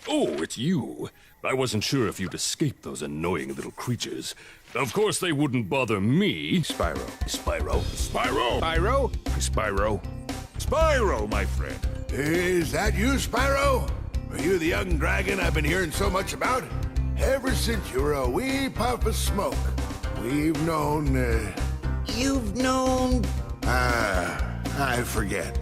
Oh, it's you. I wasn't sure if you'd escaped those annoying little creatures. Of course they wouldn't bother me. Spyro. Spyro. Spyro! Spyro? Spyro. Spyro, my friend. Is that you, Spyro? Are you the young dragon I've been hearing so much about? Ever since you were a wee puff of smoke, we've known, You've known... I forget.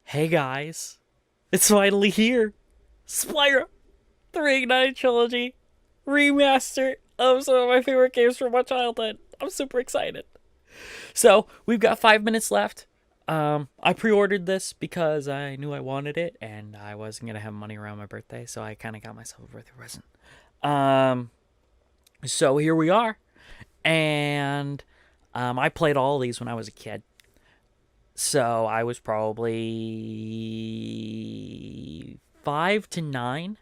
Hey guys, it's finally here! Spyro, the Reignited Trilogy, remaster of some of my favorite games from my childhood. I'm super excited. So, we've got 5 minutes left. I pre-ordered this because I knew I wanted it, and I wasn't going to have money around my birthday, so I kind of got myself a birthday present. So here we are, and I played all these when I was a kid. So I was probably 5 to 9.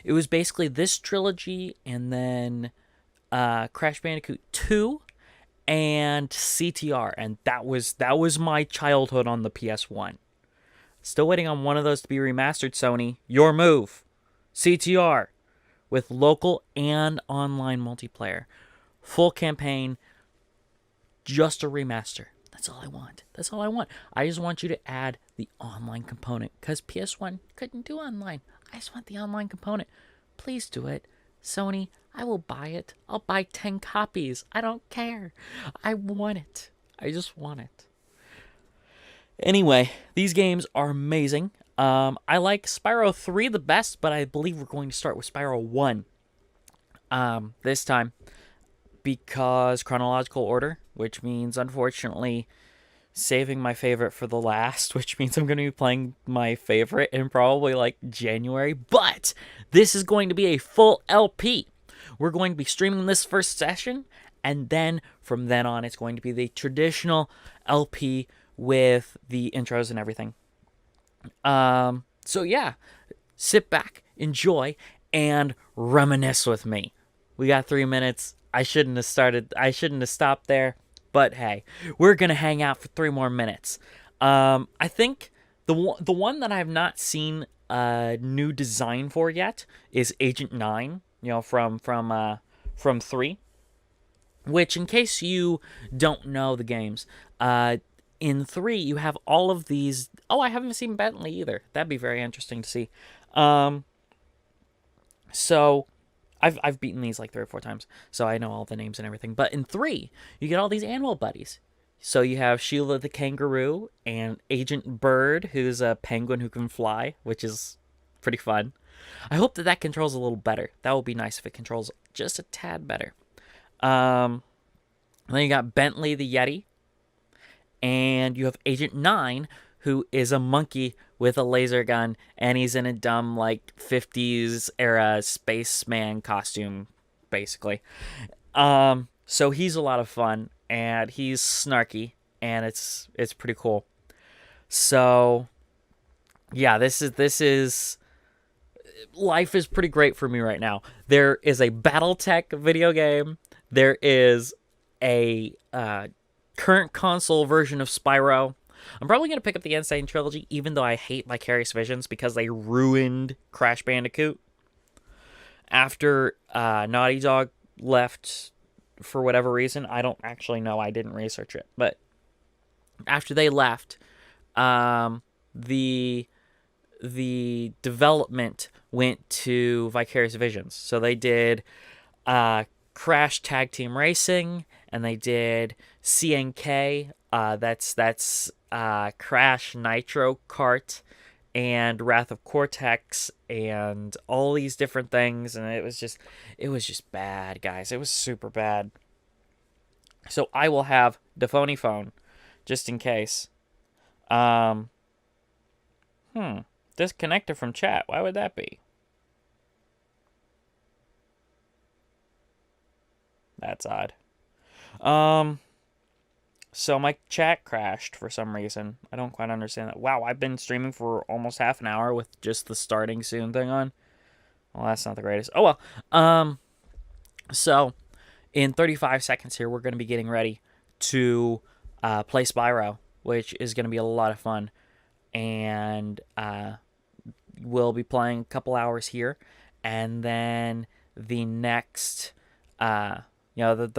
It was basically this trilogy and then Crash Bandicoot 2 and CTR, and that was my childhood on the PS1. Still waiting on one of those to be remastered, Sony. Your move. CTR with local and online multiplayer. Full campaign, just a remaster. That's all I want. That's all I want. I just want you to add the online component because PS1 couldn't do online. I just want the online component. Please do it. Sony, I will buy it. I'll buy 10 copies. I don't care. I want it. I just want it. Anyway, these games are amazing. I like Spyro 3 the best, but I believe we're going to start with Spyro 1 this time. Because chronological order, which means, unfortunately, saving my favorite for the last, which means I'm going to be playing my favorite in probably, like, January. But this is going to be a full LP. We're going to be streaming this first session, and then, from then on, it's going to be the traditional LP with the intros and everything. So, yeah, sit back, enjoy, and reminisce with me. We got 3 minutes. I shouldn't have stopped there, but hey, we're going to hang out for 3 more minutes. I think the one that I have not seen a new design for yet is Agent 9, from 3, which, in case you don't know the games, in 3 you have all of these. Oh, I haven't seen Bentley either. That'd be very interesting to see. So I've beaten these like 3 or 4 times, so I know all the names and everything. But in 3, you get all these animal buddies. So you have Sheila the kangaroo and Agent Bird, who's a penguin who can fly, which is pretty fun. I hope that controls a little better. That would be nice if it controls just a tad better. Then you got Bentley the Yeti, and you have Agent 9, who is a monkey with a laser gun, and he's in a dumb, like, 50s era spaceman costume, basically. So he's a lot of fun, and he's snarky, and it's pretty cool. So, yeah, this is life is pretty great for me right now. There is a BattleTech video game. There is a current console version of Spyro. I'm probably going to pick up the Insane Trilogy, even though I hate Vicarious Visions because they ruined Crash Bandicoot. After Naughty Dog left for whatever reason, I don't actually know. I didn't research it. But after they left, the development went to Vicarious Visions. So they did Crash Tag Team Racing, and they did CNK. That's Crash Nitro Kart and Wrath of Cortex and all these different things, and it was just bad, guys. It was super bad. So I will have the phony phone just in case. Disconnected from chat. Why would that be? That's odd. So my chat crashed for some reason. I don't quite understand that. Wow, I've been streaming for almost half an hour with just the starting soon thing on. Well, that's not the greatest. Oh, well. So in 35 seconds here, we're going to be getting ready to play Spyro, which is going to be a lot of fun. And we'll be playing a couple hours here. And then the next... the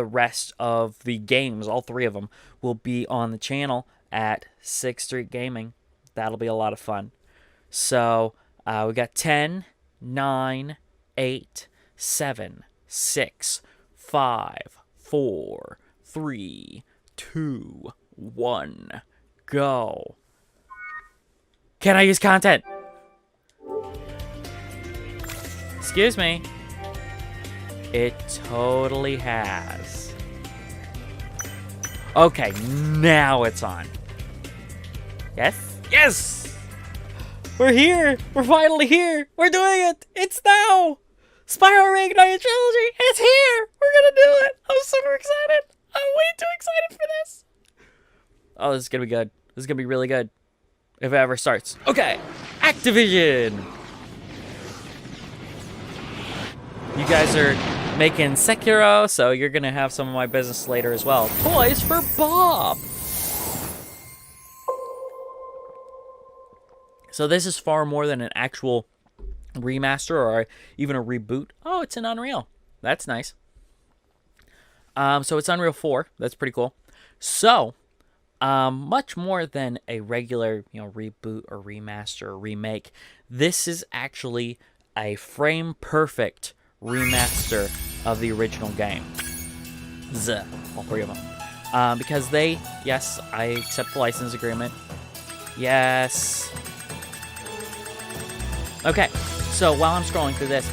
rest of the games, all 3 of them, will be on the channel at 6th Street Gaming. That'll be a lot of fun. So, we got 10, 9, 8, 7, 6, 5, 4, 3, 2, 1, go. Can I use content? Excuse me. It totally has. Okay, now it's on. Yes? Yes! We're here! We're finally here! We're doing it! It's now! Spyro Reignited Trilogy! It's here! We're gonna do it! I'm super excited! I'm way too excited for this! Oh, this is gonna be good. This is gonna be really good. If it ever starts. Okay! Activision! You guys are making Sekiro, so you're going to have some of my business later as well. Toys for Bob! So this is far more than an actual remaster or even a reboot. Oh, it's in Unreal. That's nice. So it's Unreal 4. That's pretty cool. So, much more than a regular, reboot or remaster or remake, this is actually a frame-perfect remaster of the original game. All 3 of them. Because yes, I accept the license agreement. Yes. Okay, so while I'm scrolling through this,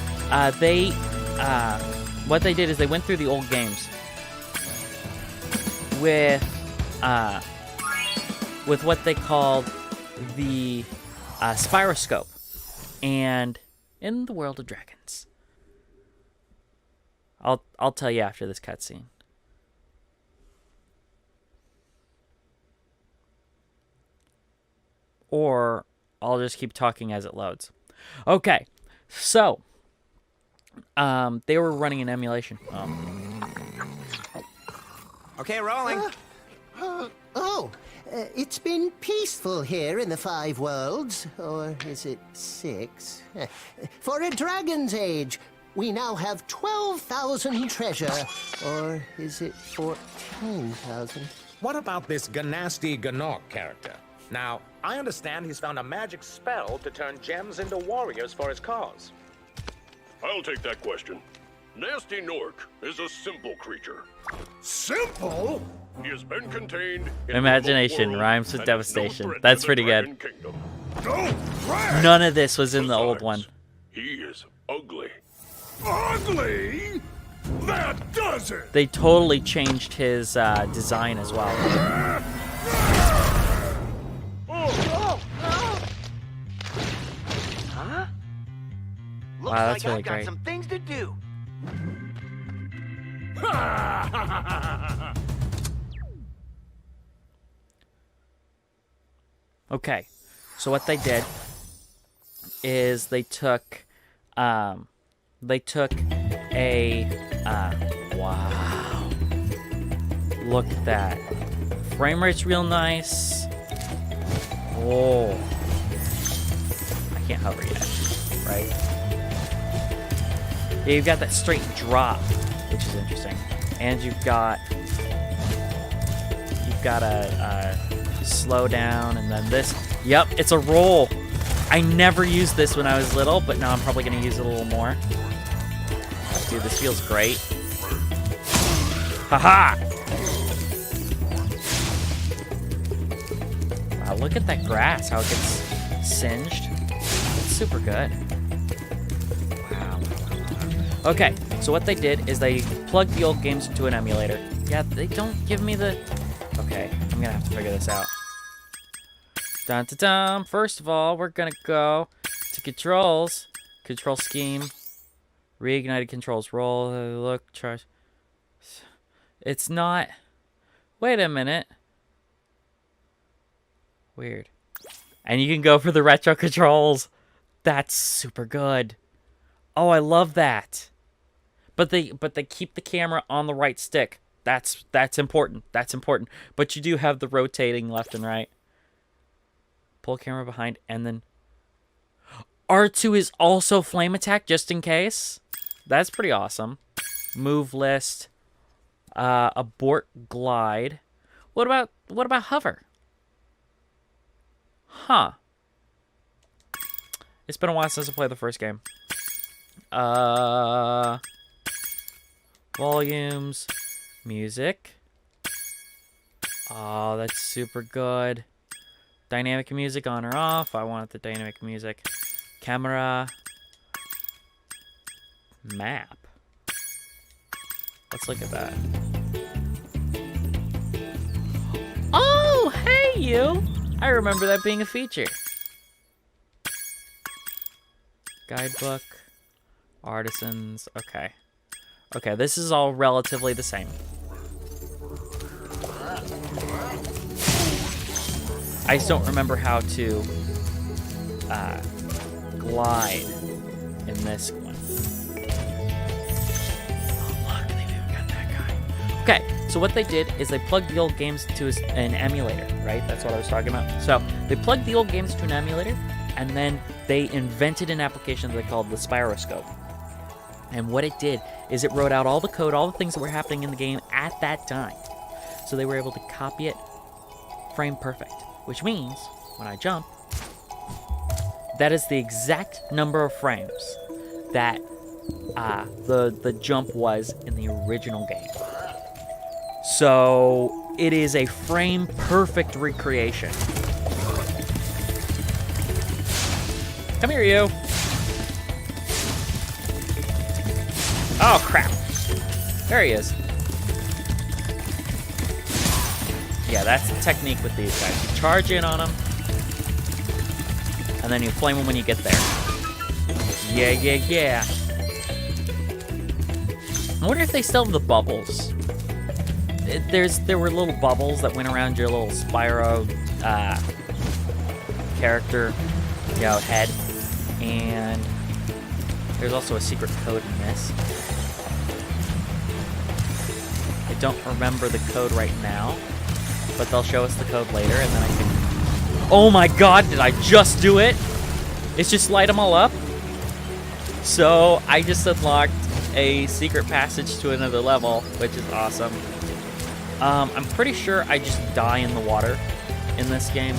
what they did is they went through the old games with what they called the Spyroscope, and in the world of dragons. I'll tell you after this cutscene. Or I'll just keep talking as it loads. Okay, so they were running an emulation. Okay, rolling. It's been peaceful here in the 5 worlds, or is it 6? For a dragon's age. We now have 12,000 treasure, or is it 14,000? What about this Ganasty Ganok character? Now, I understand he's found a magic spell to turn gems into warriors for his cause. I'll take that question. Nasty Nork is a simple creature. Simple? He has been contained in Imagination the rhymes with and devastation. no threat That's to the pretty good. Dragon Kingdom. Don't brag! None of this was in the old one. Besides, he is ugly. Ugly? That does it! They totally changed his design as well. Looks Wow, that's like really I've got great. some things to do. Okay, so what they did is they took a wow, look at that, frame rate's real nice. Oh, I can't hover yet, right? Yeah, you've got that straight drop, which is interesting, and you've got a slow down, and then this. Yep, it's a roll. I never used this when I was little, but now I'm probably going to use it a little more. Oh, dude, this feels great. Haha! Wow, look at that grass, how it gets singed. It's super good. Wow. Okay, so what they did is they plugged the old games into an emulator. Yeah, they don't give me the... Okay, I'm going to have to figure this out. Dun, dun, dun. First of all, we're gonna go to controls. Control scheme. Reignited controls. Roll. Look. Charge. It's not. Wait a minute. Weird. And you can go for the retro controls. That's super good. Oh, I love that. But they keep the camera on the right stick. That's important. That's important. But you do have the rotating left and right. Pull camera behind and then R2 is also flame attack just in case. That's pretty awesome. Move list. Abort glide. What about hover? Huh. It's been a while since I played the first game. Volumes. Music. Oh, that's super good. Dynamic music on or off. I want the dynamic music. Camera. Map. Let's look at that. Oh, hey you! I remember that being a feature. Guidebook. Artisans. Okay. Okay, this is all relatively the same. I just don't remember how to glide in this one. Oh, look, they've even got that guy. Okay, so what they did is they plugged the old games to an emulator, right? That's what I was talking about. So they plugged the old games to an emulator, and then they invented an application that they called the Spyroscope. And what it did is it wrote out all the code, all the things that were happening in the game at that time. So they were able to copy it frame perfect. Which means, when I jump, that is the exact number of frames that the jump was in the original game. So it is a frame perfect recreation. Come here, you. Oh, crap. There he is. Yeah, that's the technique with these guys. You charge in on them, and then you flame them when you get there. Yeah, yeah, yeah. I wonder if they still have the bubbles. There were little bubbles that went around your little Spyro character, head, and there's also a secret code in this. I don't remember the code right now, but they'll show us the code later, and then I can... Oh my god, did I just do it? It's just light them all up? So, I just unlocked a secret passage to another level, which is awesome. I'm pretty sure I just die in the water in this game.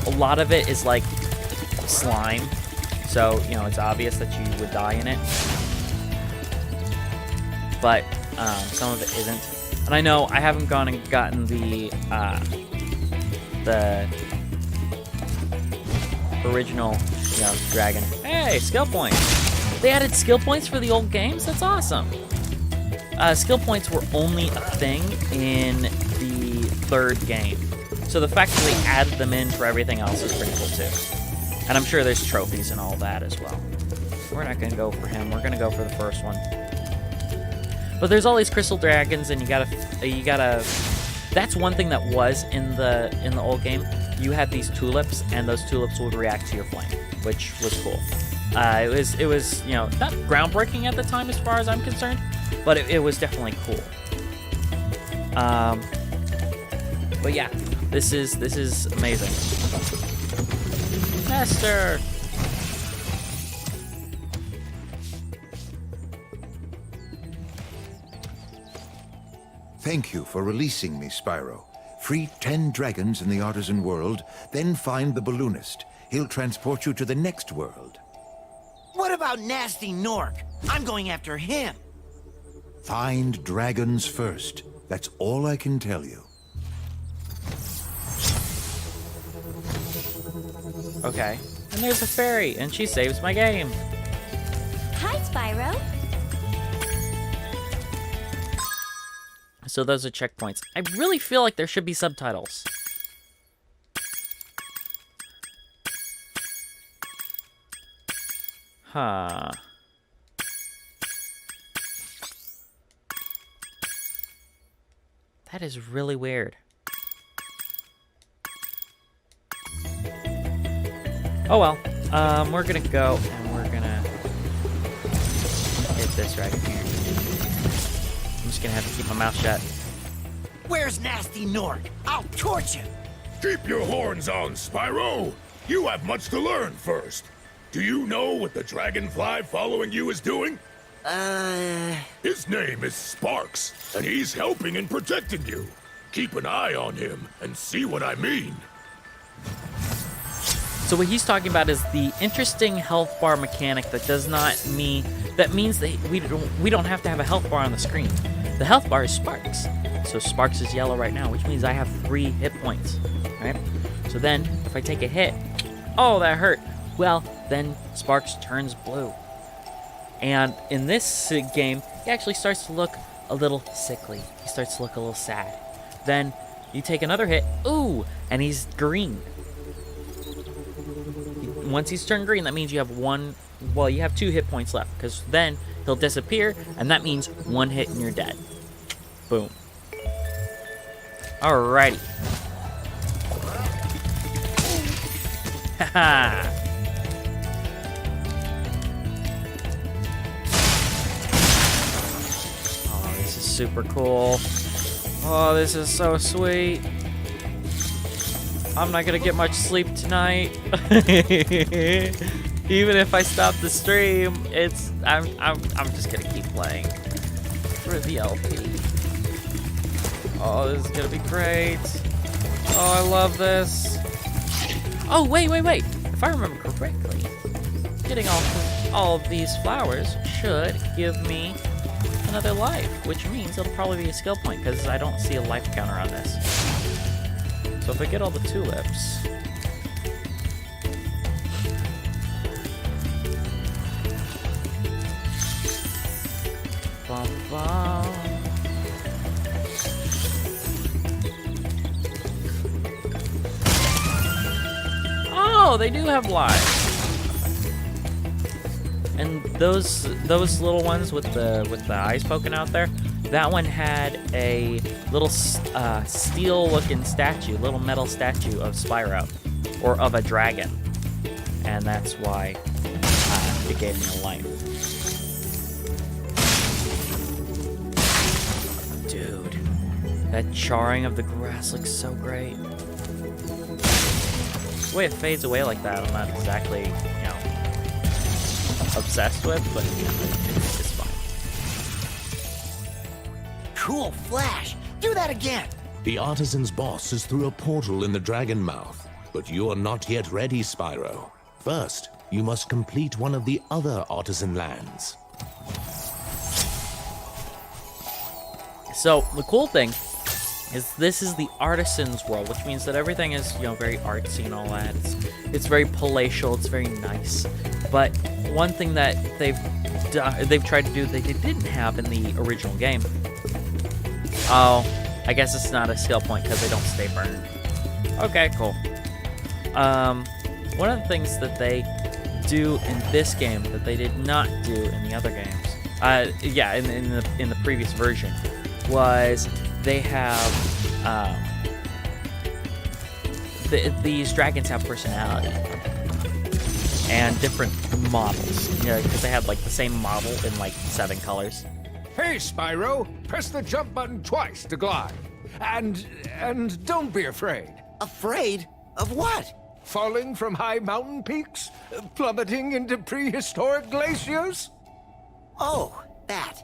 A lot of it is like slime, so, it's obvious that you would die in it. But some of it isn't. And I know I haven't gone and gotten the original, dragon. Hey, skill points! They added skill points for the old games? That's awesome! Skill points were only a thing in the third game. So the fact that they added them in for everything else is pretty cool too. And I'm sure there's trophies and all that as well. We're not gonna go for him, we're gonna go for the first one. But there's all these crystal dragons, and you gotta. That's one thing that was in the old game. You had these tulips, and those tulips would react to your flame, which was cool. It was not groundbreaking at the time as far as I'm concerned, but it was definitely cool. But yeah, this is amazing. Master. Thank you for releasing me, Spyro. Free 10 dragons in the artisan world, then find the balloonist. He'll transport you to the next world. What about Nasty Nork? I'm going after him. Find dragons first. That's all I can tell you. Okay. And there's a fairy, and she saves my game. Hi, Spyro. So those are checkpoints. I really feel like there should be subtitles. Huh. That is really weird. Oh well. We're gonna go and we're gonna hit this right here. I'm just gonna have to keep my mouth shut. Where's Nasty Nork? I'll torch him. Keep your horns on, Spyro. You have much to learn first. Do you know what the dragonfly following you is doing? His name is Sparks, and he's helping and protecting you. Keep an eye on him and see what I mean. So what he's talking about is the interesting health bar mechanic that does not mean that means that we don't have to have a health bar on the screen. The health bar is Sparks. So Sparks is yellow right now, which means I have 3 hit points, right? So then if I take a hit, oh, that hurt. Well, then Sparks turns blue. And in this game, he actually starts to look a little sickly. He starts to look a little sad. Then you take another hit, ooh, and he's green. Once he's turned green, that means you have you have 2 hit points left, because then he'll disappear, and that means 1 hit and you're dead. Boom. Alrighty. Haha. Oh, this is super cool. Oh, this is so sweet. I'm not gonna get much sleep tonight. Even if I stop the stream, I'm just gonna keep playing for the LP. Oh, this is gonna be great. Oh, I love this. Oh, wait. If I remember correctly, getting all of these flowers should give me another life, which means it'll probably be a skill point because I don't see a life counter on this. So if I get all the tulips, bum, bum. Oh, they do have lives. And those little ones with the eyes poking out there, that one had a little steel-looking statue, little metal statue of Spyro, or of a dragon, and that's why it gave me a life. Dude, that charring of the grass looks so great. The way it fades away like that, I'm not exactly, obsessed with, but it's fine. Cool flash. Do that again. The artisan's boss is through a portal in the dragon mouth, but you are not yet ready, Spyro. First, you must complete one of the other artisan lands. So the cool thing is this is the artisan's world, which means that everything is very artsy and all that. It's very palatial. It's very nice. But one thing that they've tried to do that they didn't have in the original game. Oh, I guess it's not a skill point because they don't stay burned. Okay, cool. One of the things that they do in this game that they did not do in the other games, in the previous version, was they have these dragons have personality and different models. Because they had the same model in 7 colors. Hey, Spyro, press the jump button twice to glide. And don't be afraid. Afraid of what? Falling from high mountain peaks? Plummeting into prehistoric glaciers? Oh, that.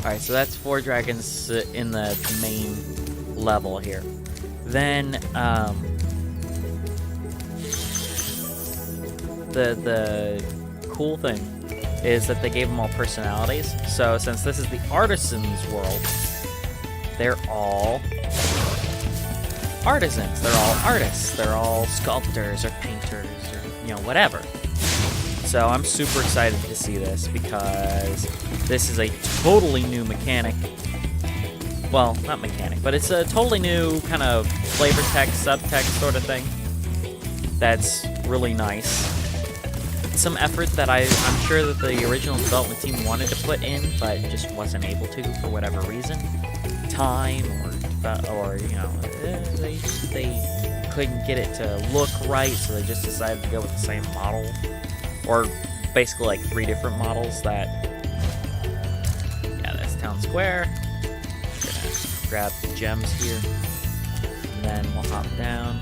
Alright, so that's 4 dragons in the main level here. Then, the cool thing is that they gave them all personalities. So since this is the artisan's world, they're all artisans. They're all artists. They're all sculptors or painters or, whatever. So I'm super excited to see this because this is a totally new mechanic. Well, not mechanic, but it's a totally new kind of flavor text, subtext sort of thing that's really nice. Some effort that I'm sure that the original development team wanted to put in, but just wasn't able to for whatever reason. Time or you know, they couldn't get it to look right, so they just decided to go with the same model. Or basically like 3 different models that... Yeah, that's Town Square. Gonna grab the gems here. And then we'll hop down.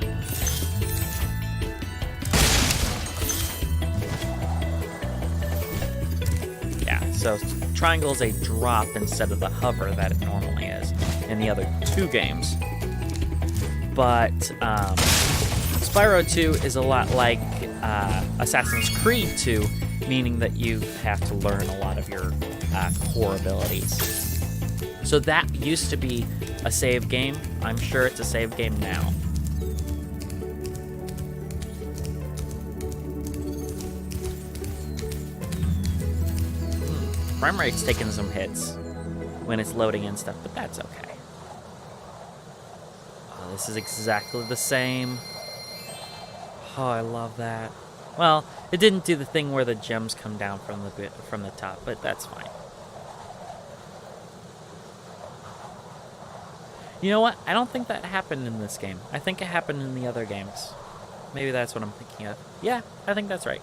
Yeah, so triangle is a drop instead of the hover that it normally is in the other 2 games. But Spyro 2 is a lot like Assassin's Creed 2, meaning that you have to learn a lot of your core abilities. So that used to be a save game. I'm sure it's a save game now. Frame rate's taking some hits when it's loading in stuff, but that's okay. Oh, this is exactly the same. Oh, I love that. Well, it didn't do the thing where the gems come down from the top, but that's fine. You know what? I don't think that happened in this game. I think it happened in the other games. Maybe that's what I'm thinking of. Yeah, I think that's right.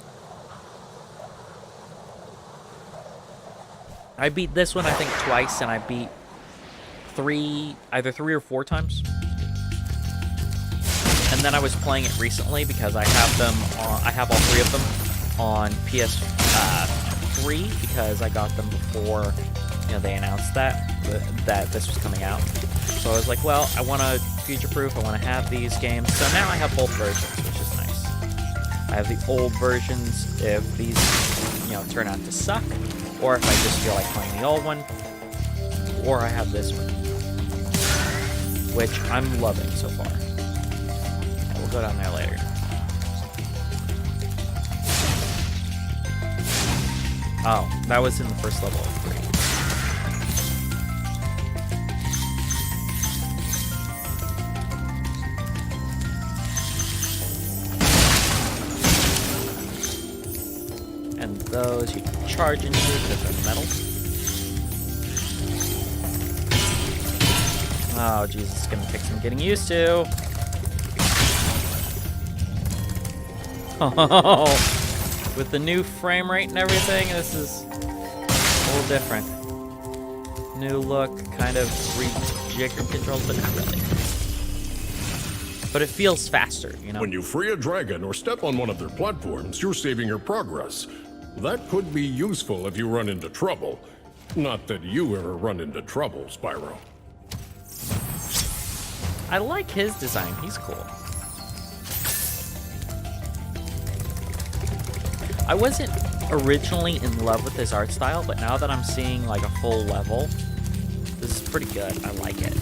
I beat this one, I think, twice, and I beat either 3 or 4 times. And then I was playing it recently because I have all 3 of them on PS3 because I got them before, you know, they announced that this was coming out. So I was like, well, I want to future-proof, I want to have these games. So now I have both versions, which is nice. I have the old versions if these, you know, turn out to suck, or if I just feel like playing the old one, or I have this one, which I'm loving so far. We'll go down there later. Oh, that was in the first level of 3. And those you can charge into because they're metal. Oh, Jesus, it's gonna take some getting used to. Oh, with the new frame rate and everything, this is a little different. New look, kind of rejiggered controls, but not really. But it feels faster, you know? When you free a dragon or step on one of their platforms, you're saving your progress. That could be useful if you run into trouble. Not that you ever run into trouble, Spyro. I like his design. He's cool. I wasn't originally in love with his art style, but now that I'm seeing like a full level, this is pretty good. I like it.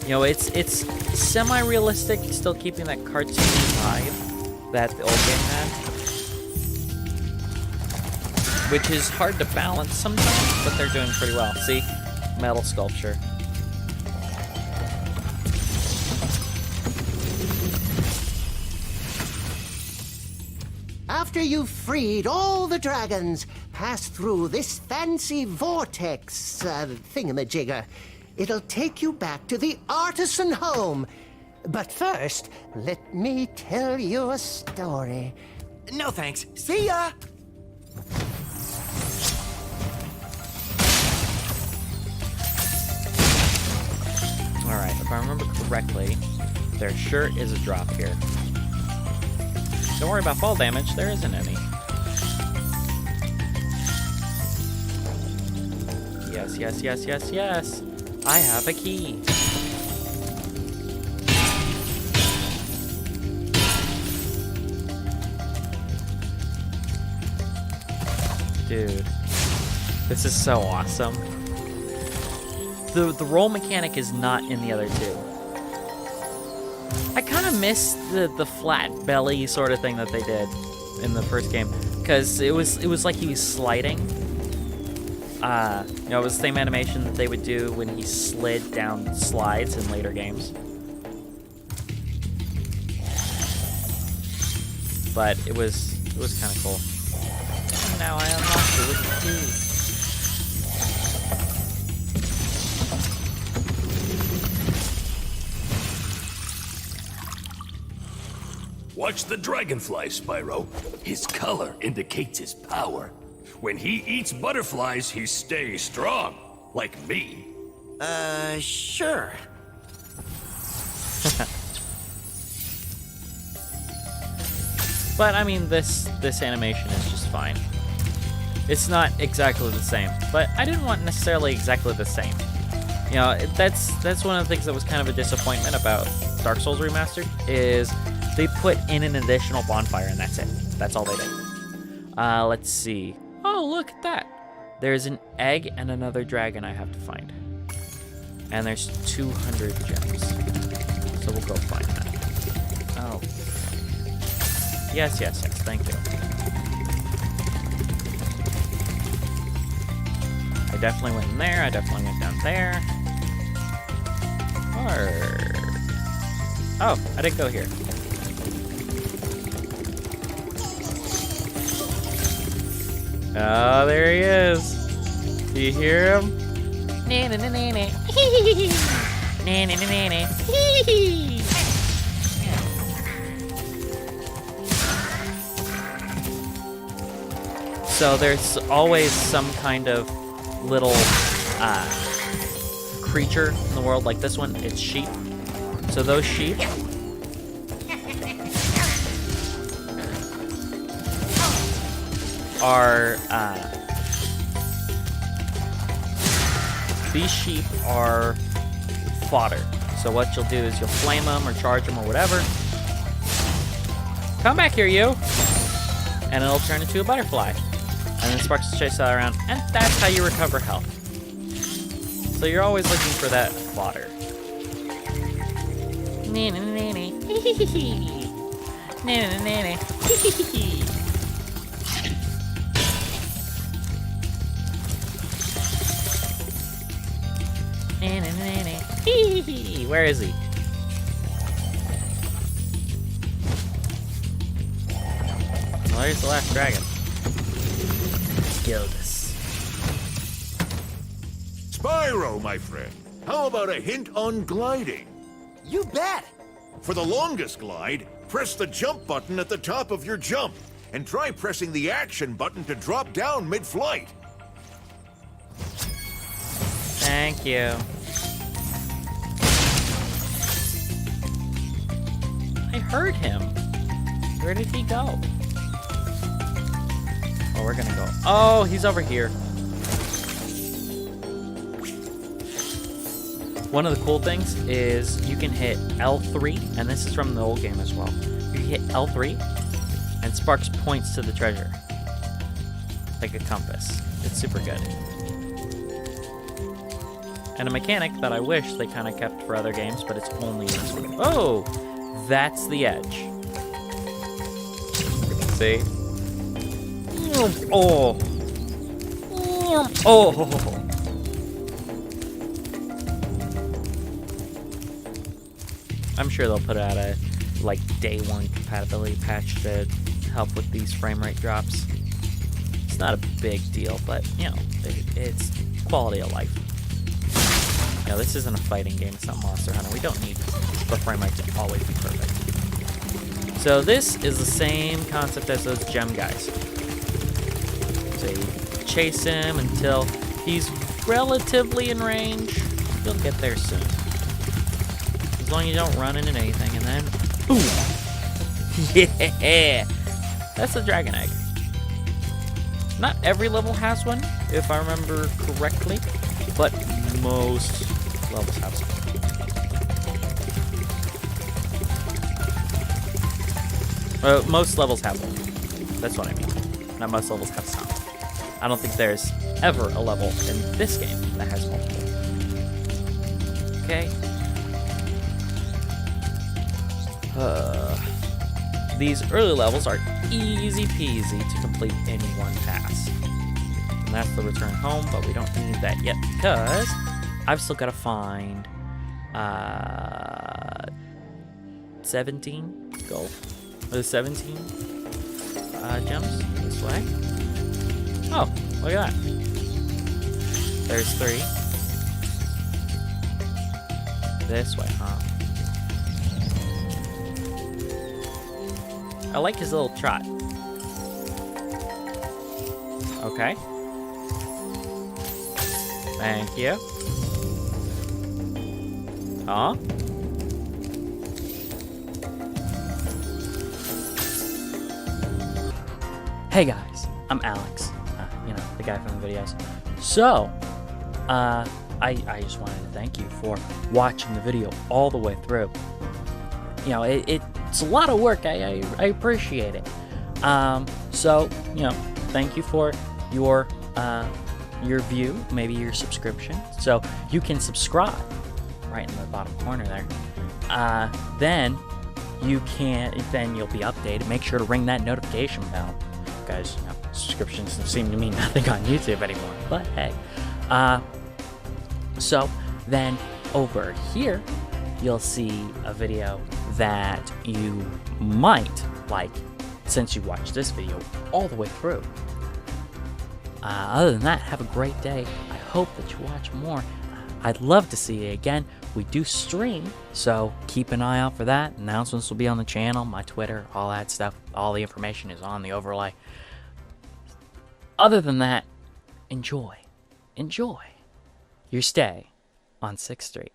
You know, it's semi-realistic, still keeping that cartoony vibe that the old game had, which is hard to balance sometimes, but they're doing pretty well. See? Metal sculpture. After you've freed all the dragons, pass through this fancy vortex thingamajigger. It'll take you back to the artisan home. But first, let me tell you a story. No thanks. See ya! Alright, if I remember correctly, there sure is a drop here. Don't worry about fall damage, there isn't any. Yes, yes, yes, yes, yes. I have a key. Dude, this is so awesome. The roll mechanic is not in the other 2. I kind of miss the flat belly sort of thing that they did in the first game, because it was like he was sliding. You know, it was the same animation that they would do when he slid down slides in later games. but it was kind of cool. And now I unlocked it with the key. Watch the dragonfly, Spyro. His color indicates his power. When he eats butterflies, he stays strong, like me. Sure. But I mean, this animation is just fine. It's not exactly the same, but I didn't want necessarily exactly the same. You know, that's one of the things that was kind of a disappointment about Dark Souls Remastered, is they put in an additional bonfire and that's it. That's all they did. Let's see. Oh, look at that. There's an egg and another dragon I have to find. And there's 200 gems. So we'll go find that. Oh. Yes, thank you. I definitely went in there, I definitely went down there. Oh, I didn't go here. Oh, there he is. Do you hear him? So there's always some kind of little creature in the world. Like this one, it's sheep. So those sheep are these sheep are fodder. So what you'll do is you'll flame them or charge them or whatever. Come back here, you! And it'll turn into a butterfly. And then Sparks will chase that around, and that's how you recover health. So you're always looking for that fodder. Where is he? Well, there's the last dragon. Kill this. Spyro, my friend, how about a hint on gliding? You bet. For the longest glide, press the jump button at the top of your jump, and try pressing the action button to drop down mid-flight. Thank you. I heard him. Where did he go? Oh, we're gonna go. Oh, he's over here. One of the cool things is you can hit L3, and this is from the old game as well. You can hit L3, and Sparks points to the treasure. Like a compass. It's super good. And a mechanic that I wish they kind of kept for other games, but it's only in this one. Oh! That's the edge. See? Oh! Oh! I'm sure they'll put out a, like, day one compatibility patch to help with these frame rate drops. It's not a big deal, but, you know, it's quality of life. You know, this isn't a fighting game, it's not Monster Hunter. We don't need the frame rate to always be perfect. So this is the same concept as those gem guys. So you chase him until he's relatively in range. You'll get there soon. As long as you don't run into anything, and then boom! Yeah! That's the dragon egg. Not every level has one, if I remember correctly, but most levels have some. Most levels have one. That's what I mean. Not most levels have some. I don't think there's ever a level in this game that has multiple. Okay. These early levels are easy peasy to complete in one pass. And that's the return home, but we don't need that yet because I've still got to find 17 gold. 17? gems this way. Oh, look at that. There's 3. This way, huh? I like his little trot. Okay. Thank you. Huh? Hey guys, I'm Alex. You know, the guy from the videos. So, I just wanted to thank you for watching the video all the way through. You know, it's a lot of work. I appreciate it. So, you know, thank you for your view, maybe your subscription. So you can subscribe right in the bottom corner there. Then you'll be updated. Make sure to ring that notification bell, because you know, subscriptions seem to mean nothing on YouTube anymore. But hey, so then over here you'll see a video that you might like, since you watched this video all the way through. Other than that, have a great day. I hope that you watch more. I'd love to see you again. We do stream, so keep an eye out for that. Announcements will be on the channel, my Twitter, all that stuff. All the information is on the overlay. Other than that, enjoy your stay on 6th Street.